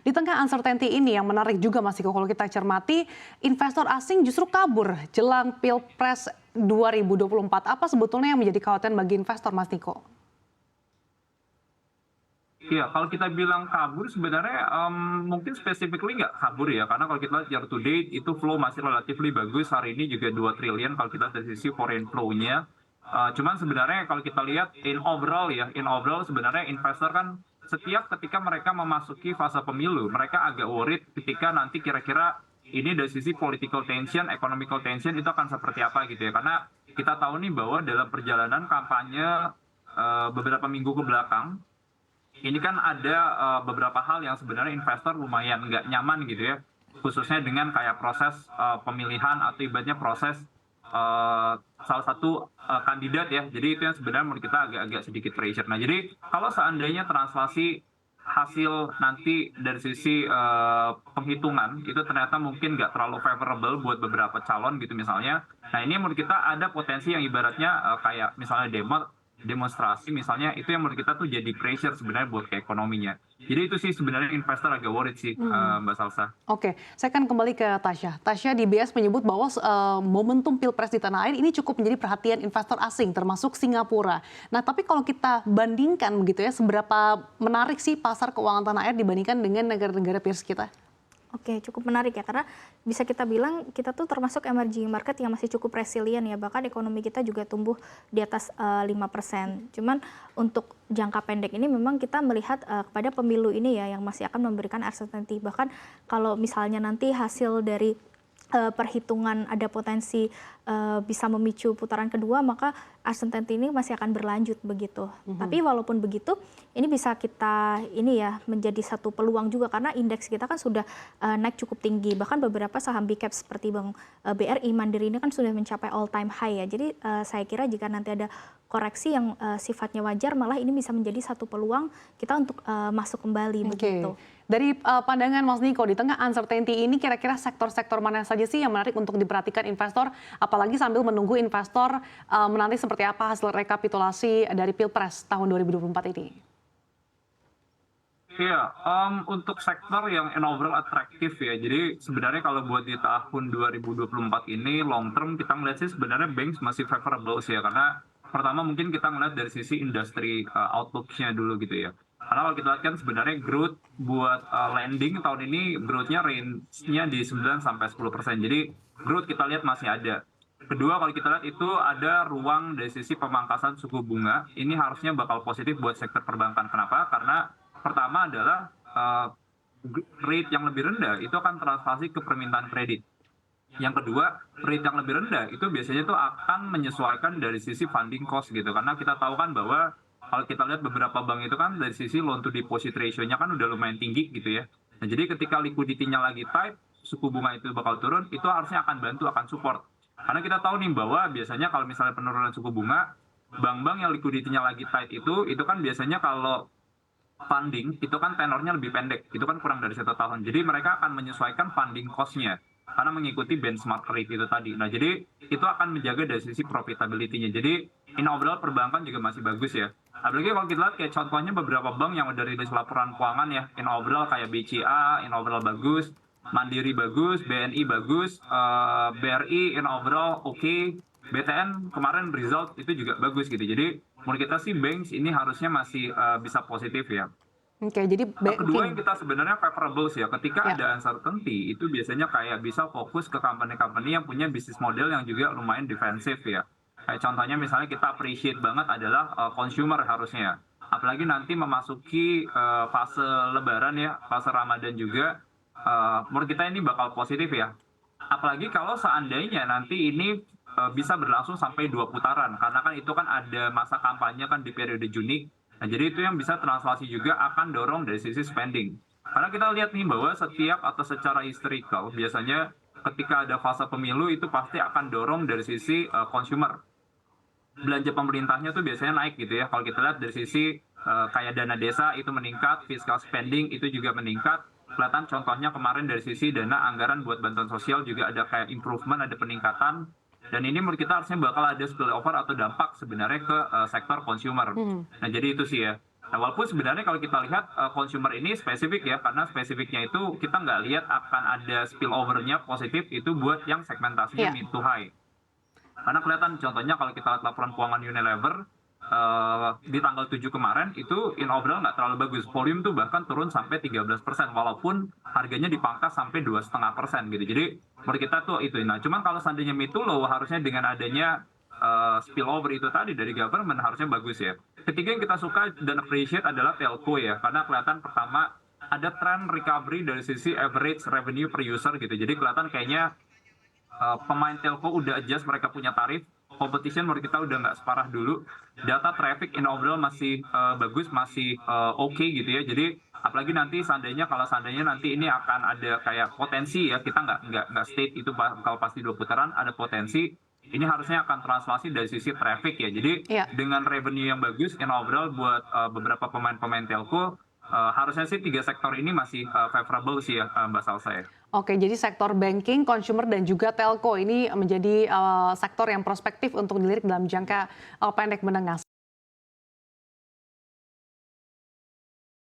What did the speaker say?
Di tengah uncertainty ini yang menarik juga Mas Niko kalau kita cermati, investor asing justru kabur jelang Pilpres 2024. Apa sebetulnya yang menjadi kekhawatiran bagi investor Mas Niko? Iya, kalau kita bilang kabur sebenarnya mungkin specifically nggak kabur ya, karena kalau kita lihat year to date itu flow masih relatively bagus. Hari ini juga 2 triliun kalau kita dari sisi foreign flow-nya. Cuman sebenarnya kalau kita lihat in overall sebenarnya investor kan setiap ketika mereka memasuki fase pemilu, mereka agak worried ketika nanti kira-kira ini dari sisi political tension, economical tension itu akan seperti apa gitu ya. Karena kita tahu nih bahwa dalam perjalanan kampanye beberapa minggu ke belakang, ini kan ada beberapa hal yang sebenarnya investor lumayan nggak nyaman gitu ya, khususnya dengan kayak proses pemilihan atau ibaratnya proses salah satu kandidat ya. Jadi itu yang sebenarnya menurut kita agak-agak sedikit pressure. Nah, jadi kalau seandainya translasi hasil nanti dari sisi penghitungan itu ternyata mungkin nggak terlalu favorable buat beberapa calon gitu misalnya. Nah, ini menurut kita ada potensi yang ibaratnya kayak misalnya demonstrasi misalnya, itu yang menurut kita tuh jadi pressure sebenarnya buat ke ekonominya. Jadi itu sih sebenarnya investor agak worried sih, Mbak Salsa. Oke, saya akan kembali ke Tasya. Tasya di BS menyebut bahwa momentum Pilpres di tanah air ini cukup menjadi perhatian investor asing, termasuk Singapura. Nah, tapi kalau kita bandingkan begitu ya, seberapa menarik sih pasar keuangan tanah air dibandingkan dengan negara-negara peers kita? Oke, cukup menarik ya, karena bisa kita bilang kita tuh termasuk emerging market yang masih cukup resilient ya, bahkan ekonomi kita juga tumbuh di atas 5%. Cuman untuk jangka pendek ini memang kita melihat kepada pemilu ini ya yang masih akan memberikan uncertainty. Bahkan kalau misalnya nanti hasil dari perhitungan ada potensi bisa memicu putaran kedua, maka uncertainty ini masih akan berlanjut begitu. Tapi walaupun begitu, ini bisa kita menjadi satu peluang juga karena indeks kita kan sudah naik cukup tinggi. Bahkan beberapa saham big cap seperti Bank BRI, Mandiri ini kan sudah mencapai all time high ya. Jadi saya kira jika nanti ada koreksi yang sifatnya wajar, malah ini bisa menjadi satu peluang kita untuk masuk kembali begitu. Dari pandangan Mas Niko, di tengah uncertainty ini kira-kira sektor-sektor mana saja sih yang menarik untuk diperhatikan investor, apalagi sambil menunggu investor menanti seperti apa hasil rekapitulasi dari Pilpres tahun 2024 ini? Iya, untuk sektor yang overall atraktif ya. Jadi sebenarnya kalau buat di tahun 2024 ini long term kita melihat sih sebenarnya banks masih favorable sih ya, karena pertama mungkin kita melihat dari sisi industri outlook-nya dulu gitu ya. Karena kalau kita lihat kan sebenarnya growth buat lending tahun ini growth-nya range-nya di 9-10%. Jadi growth kita lihat masih ada. Kedua, kalau kita lihat itu ada ruang dari sisi pemangkasan suku bunga. Ini harusnya bakal positif buat sektor perbankan. Kenapa? Karena pertama adalah rate yang lebih rendah itu akan translasi ke permintaan kredit. Yang kedua, rate yang lebih rendah itu biasanya tuh akan menyesuaikan dari sisi funding cost gitu. Karena kita tahu kan bahwa kalau kita lihat beberapa bank itu kan dari sisi loan to deposit ratio-nya kan udah lumayan tinggi gitu ya. Nah, jadi ketika liquidity-nya lagi tight, suku bunga itu bakal turun, itu harusnya akan bantu, akan support. Karena kita tahu nih bahwa biasanya kalau misalnya penurunan suku bunga, bank-bank yang liquidity-nya lagi tight itu kan biasanya kalau funding itu kan tenornya lebih pendek, itu kan kurang dari 1 tahun. Jadi mereka akan menyesuaikan funding cost-nya karena mengikuti benchmark rate itu tadi. Nah, jadi itu akan menjaga dari sisi profitability-nya. Jadi in overall perbankan juga masih bagus ya. Apalagi kalau kita lihat kayak contohnya beberapa bank yang udah rilis laporan keuangan ya, in overall kayak BCA, in overall bagus, Mandiri bagus, BNI bagus, BRI in overall oke, BTN kemarin result itu juga bagus gitu. Jadi menurut kita sih banks ini harusnya masih bisa positif ya. Oke, jadi Kedua yang kita sebenarnya favorable sih ya, ketika ada uncertainty itu biasanya kayak bisa fokus ke company-company yang punya bisnis model yang juga lumayan defensif ya. Kayak contohnya misalnya kita appreciate banget adalah consumer harusnya. Apalagi nanti memasuki fase lebaran ya, fase Ramadan juga, menurut kita ini bakal positif ya. Apalagi kalau seandainya nanti ini bisa berlangsung sampai 2 putaran, karena kan itu kan ada masa kampanye kan di periode Juni. Nah, jadi itu yang bisa translasi juga akan dorong dari sisi spending. Karena kita lihat nih bahwa setiap atau secara historical biasanya ketika ada fase pemilu itu pasti akan dorong dari sisi consumer. Belanja pemerintahnya tuh biasanya naik gitu ya. Kalau kita lihat dari sisi kayak dana desa itu meningkat, fiscal spending itu juga meningkat. Kelihatan contohnya kemarin dari sisi dana anggaran buat bantuan sosial juga ada kayak improvement, ada peningkatan. Dan ini menurut kita harusnya bakal ada spillover atau dampak sebenarnya ke sektor consumer. Nah, jadi itu sih ya. Nah, walaupun sebenarnya kalau kita lihat consumer ini spesifik ya, karena spesifiknya itu kita nggak lihat akan ada spillover-nya positif itu buat yang segmentasinya Iya. mid to high. Karena kelihatan contohnya kalau kita lihat laporan keuangan Unilever di tanggal 7 kemarin itu in overall nggak terlalu bagus. Volume tuh bahkan turun sampai 13%, walaupun harganya dipangkas sampai 2,5% gitu. Jadi menurut kita tuh itu. Nah, cuman kalau seandainya mid to low, harusnya dengan adanya spillover itu tadi dari government harusnya bagus ya. Ketiga yang kita suka dan appreciate adalah telco ya, karena kelihatan pertama ada tren recovery dari sisi average revenue per user gitu. Jadi kelihatan kayaknya pemain telco udah adjust, mereka punya tarif, competition menurut kita udah nggak separah dulu, data traffic in overall masih bagus, masih oke gitu ya. Jadi apalagi nanti kalau seandainya nanti ini akan ada kayak potensi ya, kita nggak state itu kalau pasti 2 putaran, ada potensi ini harusnya akan translasi dari sisi traffic ya. Jadi Iya. dengan revenue yang bagus in overall buat beberapa pemain-pemain telco, harusnya sih 3 sektor ini masih favorable sih ya, Mbak Salsa ya. Oke, jadi sektor banking, consumer, dan juga telco ini menjadi sektor yang prospektif untuk dilirik dalam jangka pendek menengah.